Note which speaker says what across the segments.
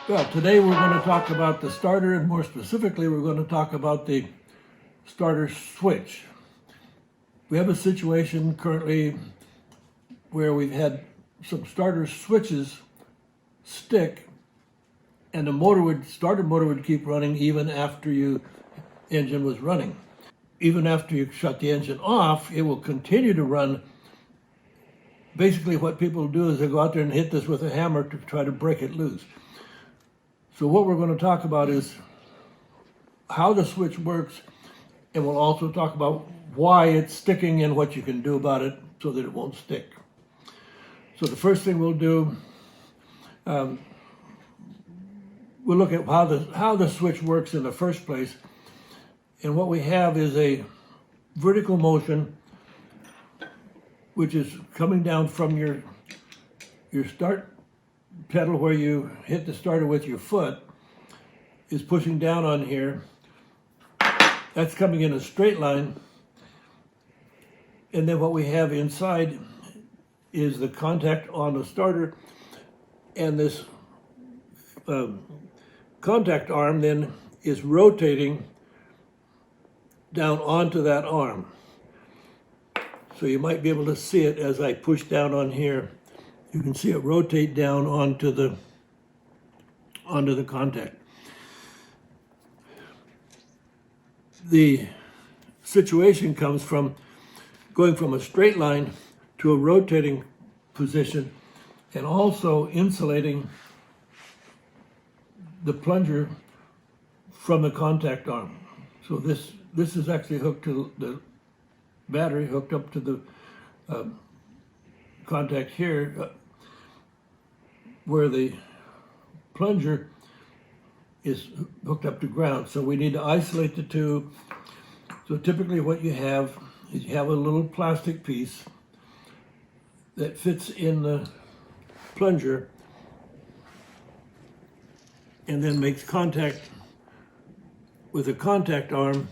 Speaker 1: Well, today we're going to talk about the starter, and more specifically, we're going to talk about the starter switch. We have a situation currently where we've had some starter switches stick, and the starter motor would keep running even after your engine was running. Even after you shut the engine off, it will continue to run. Basically, what people do is they go out there and hit this with a hammer to try to break it loose. So what we're going to talk about is how the switch works, and we'll also talk about why it's sticking and what you can do about it so that it won't stick. So the first thing we'll do, we'll look at how the switch works in the first place. And what we have is a vertical motion, which is coming down from your start pedal where you hit the starter with your foot, is pushing down on here. That's coming in a straight line. And then what we have inside is the contact on the starter, and this contact arm then is rotating down onto that arm. So you might be able to see it as I push down on here. You can see it rotate down onto the contact. The situation comes from going from a straight line to a rotating position, and also insulating the plunger from the contact arm. So this is actually hooked to the battery, hooked up to the contact here, where the plunger is hooked up to ground. So we need to isolate the two. So typically what you have is you have a little plastic piece that fits in the plunger and then makes contact with a contact arm.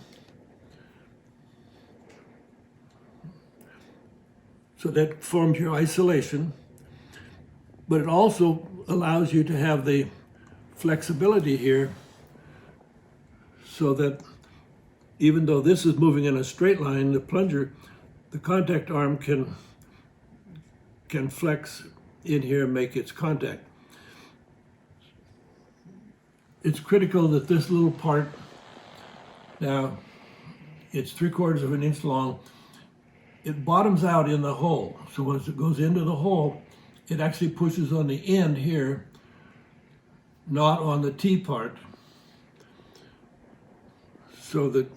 Speaker 1: So that forms your isolation, but it also allows you to have the flexibility here so that even though this is moving in a straight line, the plunger, the contact arm can flex in here and make its contact. It's critical that this little part, now it's 3/4 of an inch long, it bottoms out in the hole. So as it goes into the hole, it actually pushes on the end here, not on the T part, so that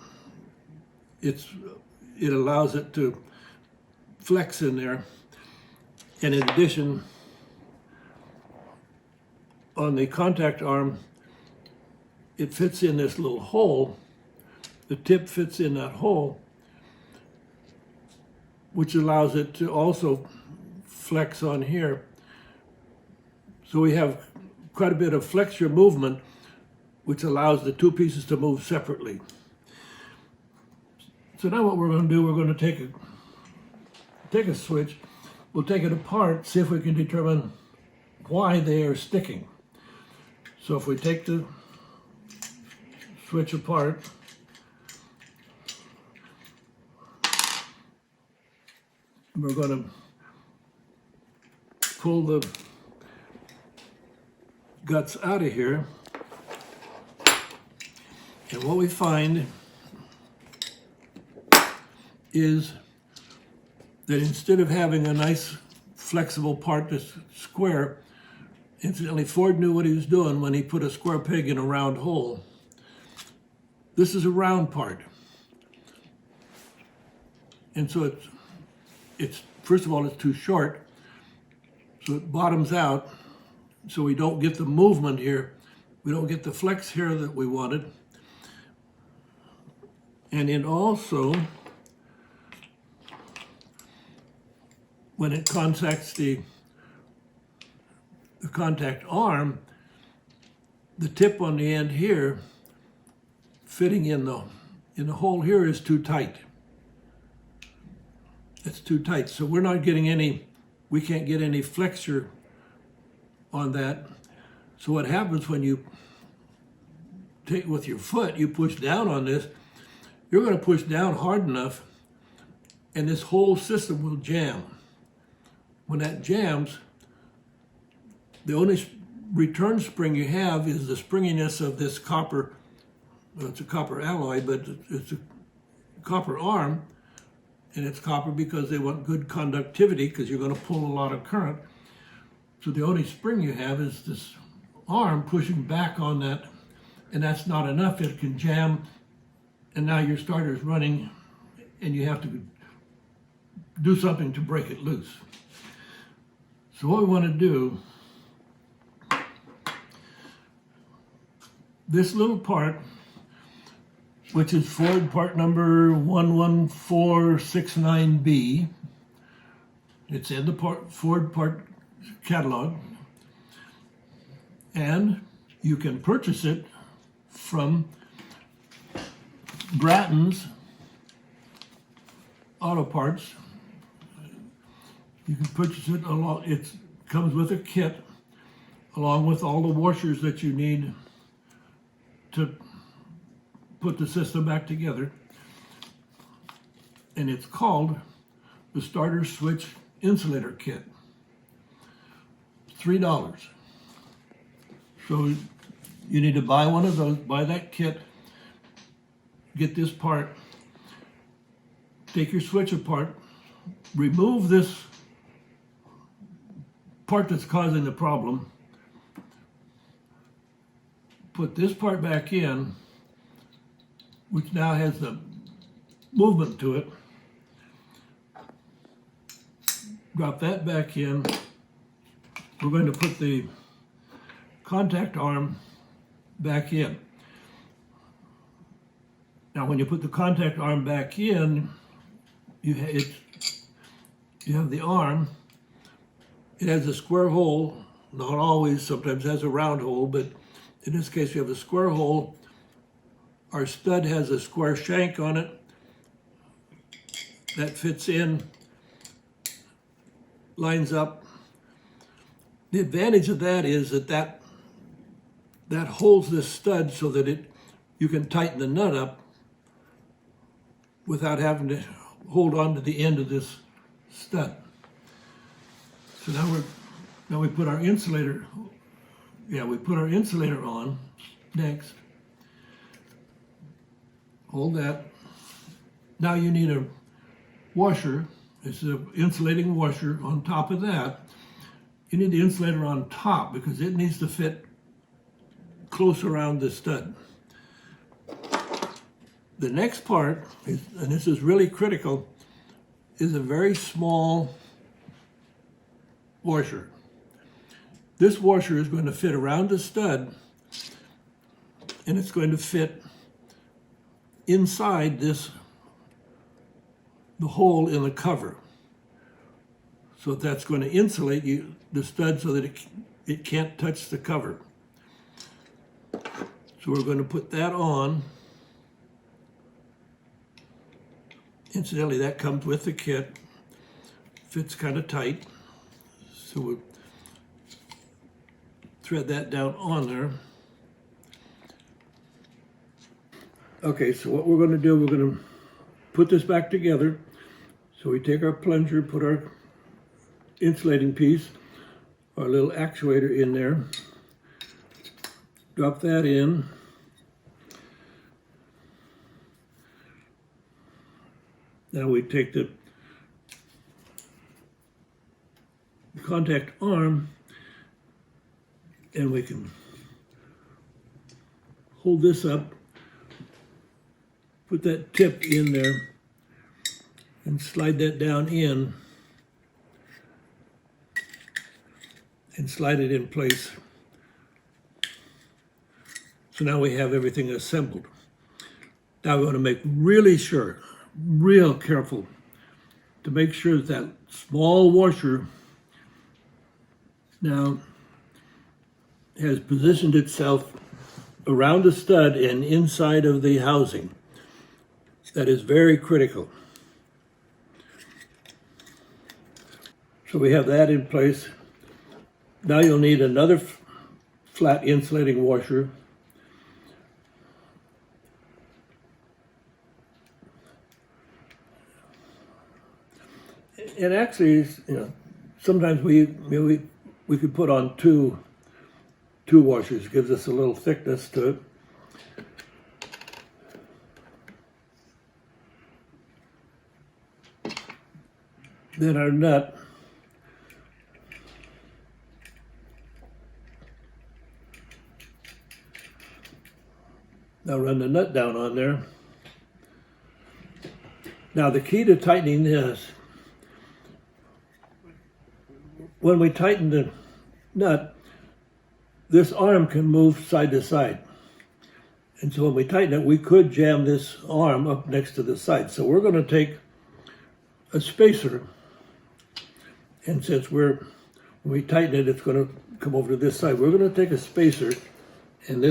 Speaker 1: it allows it to flex in there. And in addition, on the contact arm, it fits in this little hole. The tip fits in that hole, which allows it to also flex on here. So we have quite a bit of flexure movement, which allows the two pieces to move separately. So now what we're going to do, we're going to take a switch, we'll take it apart, see if we can determine why they are sticking. So if we take the switch apart, we're going to pull the guts out of here, and what we find is that instead of having a nice flexible part that's square, incidentally Ford knew what he was doing when he put a square peg in a round hole. This is a round part, and so it's first of all, it's too short, so it bottoms out, so we don't get the movement here. We don't get the flex here that we wanted. And then also, when it contacts the contact arm, the tip on the end here, fitting in the hole here, is too tight. It's too tight, so we can't get any flexure on that. So what happens when you take with your foot, you push down on this, you're going to push down hard enough and this whole system will jam. When that jams, the only return spring you have is the springiness of this copper. Well, it's a copper alloy, but it's a copper arm, and it's copper because they want good conductivity because you're going to pull a lot of current. So the only spring you have is this arm pushing back on that, and that's not enough. It can jam, and now your starter is running, and you have to do something to break it loose. So what we want to do, this little part, which is Ford part number 11469B, it's in the Ford part catalog, and you can purchase it from Bratton's Auto Parts. You can purchase it along, it comes with a kit along with all the washers that you need to put the system back together. And it's called the Starter Switch Insulator Kit. $3. So you need to buy one of those, buy that kit, get this part, take your switch apart, remove this part that's causing the problem, put this part back in, which now has the movement to it, drop that back in. We're going to put the contact arm back in. Now when you put the contact arm back in, you have the arm. It has a square hole, not always, sometimes has a round hole, but in this case you have a square hole. Our stud has a square shank on it that fits in, lines up. The advantage of that is that holds this stud so that you can tighten the nut up without having to hold on to the end of this stud. So now we put our insulator. Yeah, we put our insulator on next. Hold that. Now you need a washer. It's an insulating washer. On top of that, you need the insulator on top because it needs to fit close around the stud. The next part, and this is really critical, is a very small washer. This washer is going to fit around the stud, and it's going to fit inside the hole in the cover. So that's going to insulate the stud so that it can't touch the cover. So we're going to put that on. Incidentally, that comes with the kit. Fits kind of tight. So we'll thread that down on there. Okay, so what we're going to do, we're going to put this back together. So we take our plunger, put our insulating piece, our little actuator in there, drop that in. Now we take the contact arm and we can hold this up, put that tip in there and slide that down in and slide it in place. So now we have everything assembled. Now we want to make really sure, real careful to make sure that small washer now has positioned itself around the stud and inside of the housing. That is very critical. So we have that in place. Now you'll need another flat insulating washer. And actually, sometimes we could put on two washers. It gives us a little thickness to it. Then our nut. Now run the nut down on there. Now the key to tightening this, when we tighten the nut, this arm can move side to side. And so when we tighten it, we could jam this arm up next to the side. So we're going to take a spacer, and since when we tighten it, it's going to come over to this side. We're going to take a spacer, and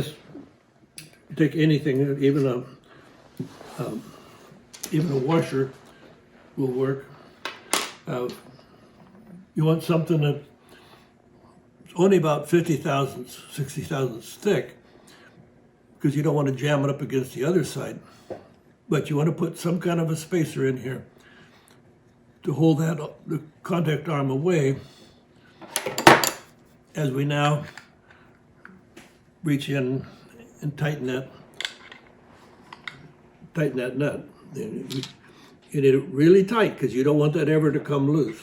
Speaker 1: take anything, even a washer will work. You want something that's only about 50 thousandths, 60 thousandths thick, because you don't want to jam it up against the other side. But you want to put some kind of a spacer in here to hold the contact arm away as we now reach in and tighten that nut. You need it really tight because you don't want that ever to come loose.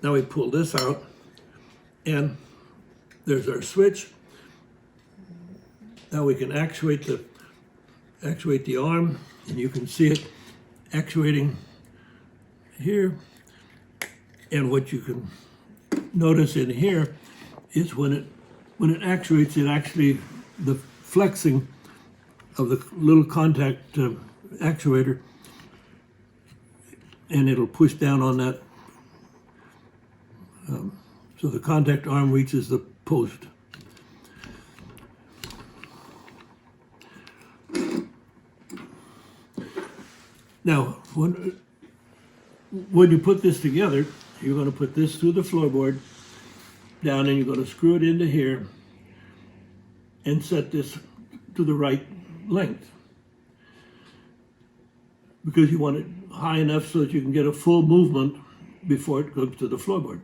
Speaker 1: Now we pull this out, and there's our switch. Now we can actuate the arm, and you can see it actuating here. And what you can notice in here is when it actuates, it actually, the flexing of the little contact actuator, and it'll push down on that. So the contact arm reaches the post. Now, when you put this together, you're going to put this through the floorboard down, and you're going to screw it into here and set this to the right length, because you want it high enough so that you can get a full movement before it goes to the floorboard.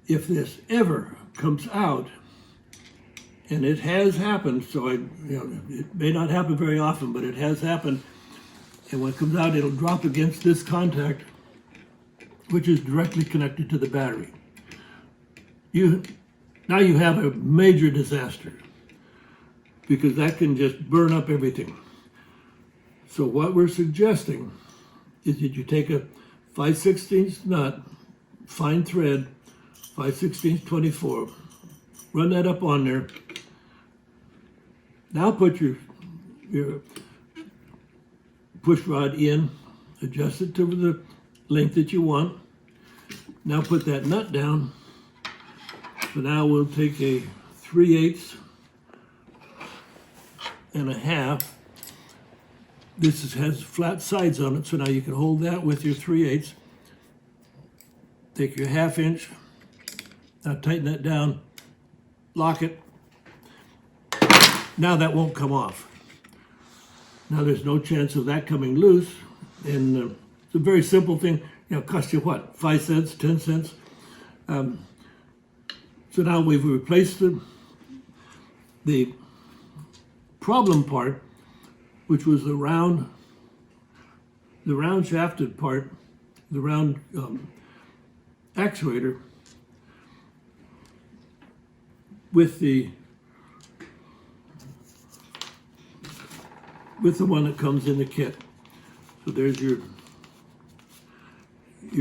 Speaker 1: If this ever comes out, and it has happened, so it may not happen very often, but it has happened, and when it comes out, it'll drop against this contact, which is directly connected to the battery. Now you have a major disaster, because that can just burn up everything. So what we're suggesting is that you take a 5/16 nut, fine thread, 5/16 24, run that up on there. Now put your push rod in, adjust it to the length that you want. Now put that nut down. So now we'll take a 3/8 and a half. This has flat sides on it, so now you can hold that with your 3/8. Take your 1/2 inch. Now tighten that down, lock it. Now that won't come off. Now there's no chance of that coming loose, and it's a very simple thing. Cost you what, 5 cents, 10 cents? So now we've replaced the problem part, which was the round shafted part, the round actuator, with the one that comes in the kit. So there's your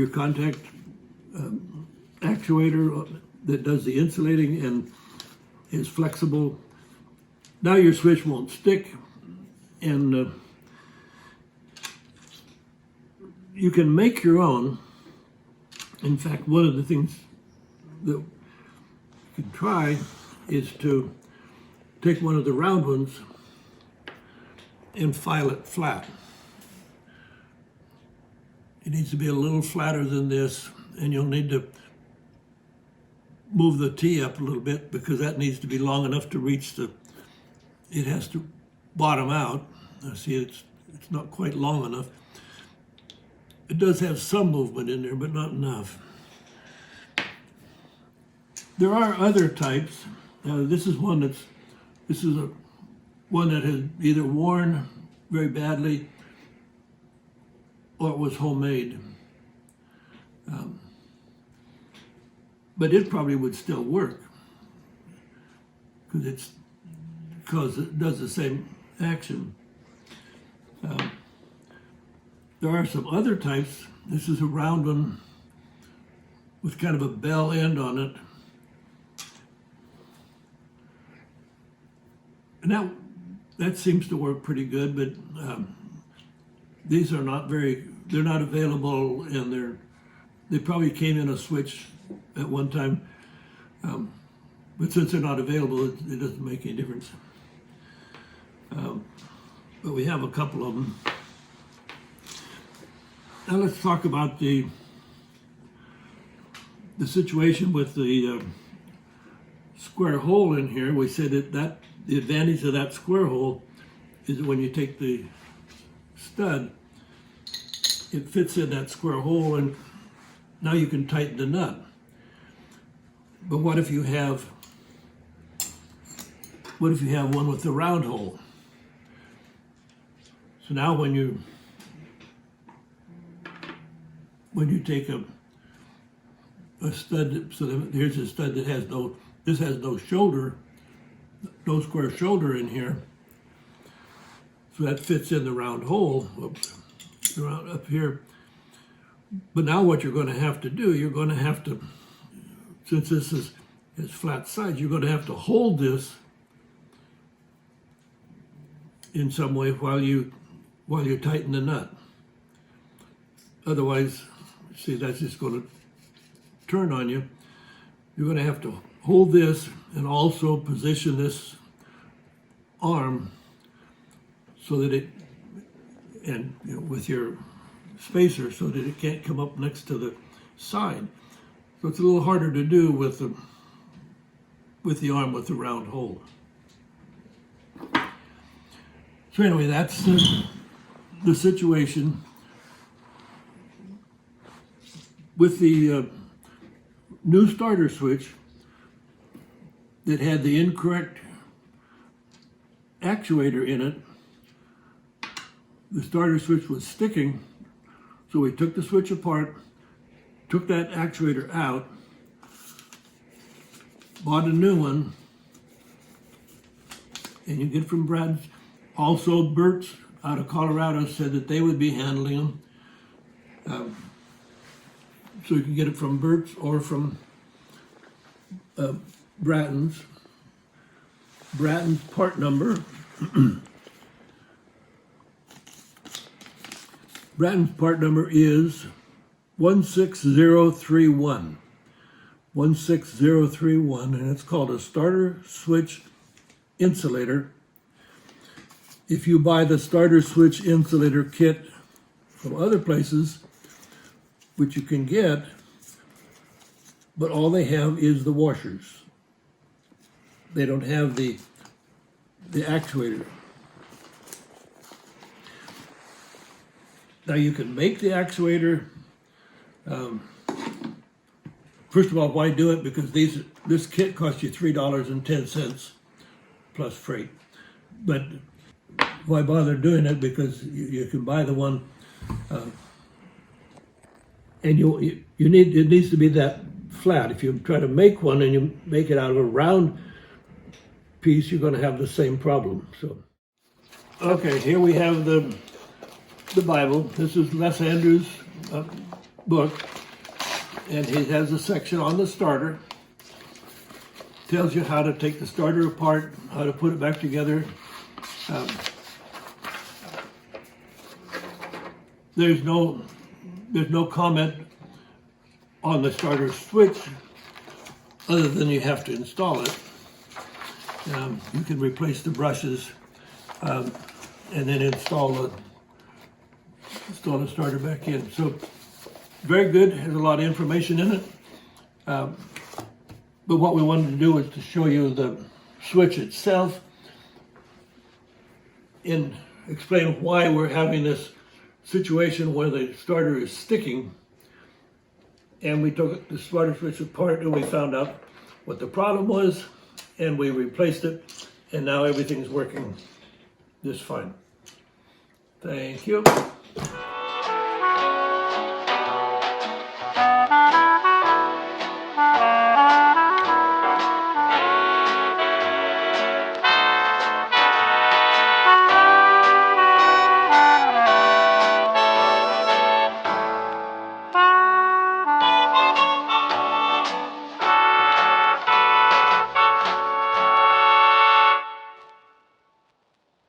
Speaker 1: contact actuator that does the insulating and is flexible. Now your switch won't stick, and you can make your own. In fact, one of the things that you can try is to take one of the round ones and file it flat. It needs to be a little flatter than this, and you'll need to move the T up a little bit because that needs to be long enough to reach it has to bottom out. See, it's not quite long enough. It does have some movement in there, but not enough. There are other types. This is one that has either worn very badly or it was homemade. But it probably would still work because it does the same action. There are some other types. This is a round one with kind of a bell end on it. And that seems to work pretty good, but these are they're not available, and they probably came in a switch at one time. But since they're not available, it doesn't make any difference. But we have a couple of them. Now let's talk about the situation with the square hole in here. We said that the advantage of that square hole is that when you take the stud, it fits in that square hole, and now you can tighten the nut. But what if you have one with the round hole? So now when you take a stud, so here's a stud that has no shoulder, no square shoulder in here. So that fits in the round hole. Oops, around up here. But now what you're going to have to do, since this is flat sides, you're going to have to hold this in some way while you tighten the nut. Otherwise, see, that's just going to turn on you. You're going to have to hold this and also position this arm so that with your spacer, so that it can't come up next to the side. So it's a little harder to do with the arm with the round hole. So anyway, that's the situation with the new starter switch that had the incorrect actuator in it. The starter switch was sticking, so we took the switch apart, took that actuator out, bought a new one, and you get from Brad's. Also, Bert's out of Colorado said that they would be handling them. So you can get it from Bert's or from Bratton's. Bratton's part number. Bratton's part number is 16031. 16031, and it's called a starter switch insulator. If you buy the starter switch insulator kit from other places, which you can get, but all they have is the washers. They don't have the actuator. Now you can make the actuator. First of all, why do it? Because this kit costs you $3.10 plus freight. But why bother doing it? Because you can buy the one, and it needs to be that flat. If you try to make one and you make it out of a round piece, you're going to have the same problem. So, okay, here we have the Bible. This is Les Andrews' book, and he has a section on the starter. Tells you how to take the starter apart, how to put it back together. There's no comment on the starter switch other than you have to install it. You can replace the brushes and then install the starter back in. So very good, has a lot of information in it. But what we wanted to do was to show you the switch itself and explain why we're having this situation where the starter is sticking. And we took the starter switch apart and we found out what the problem was, and we replaced it, and now everything's working just fine. Thank you.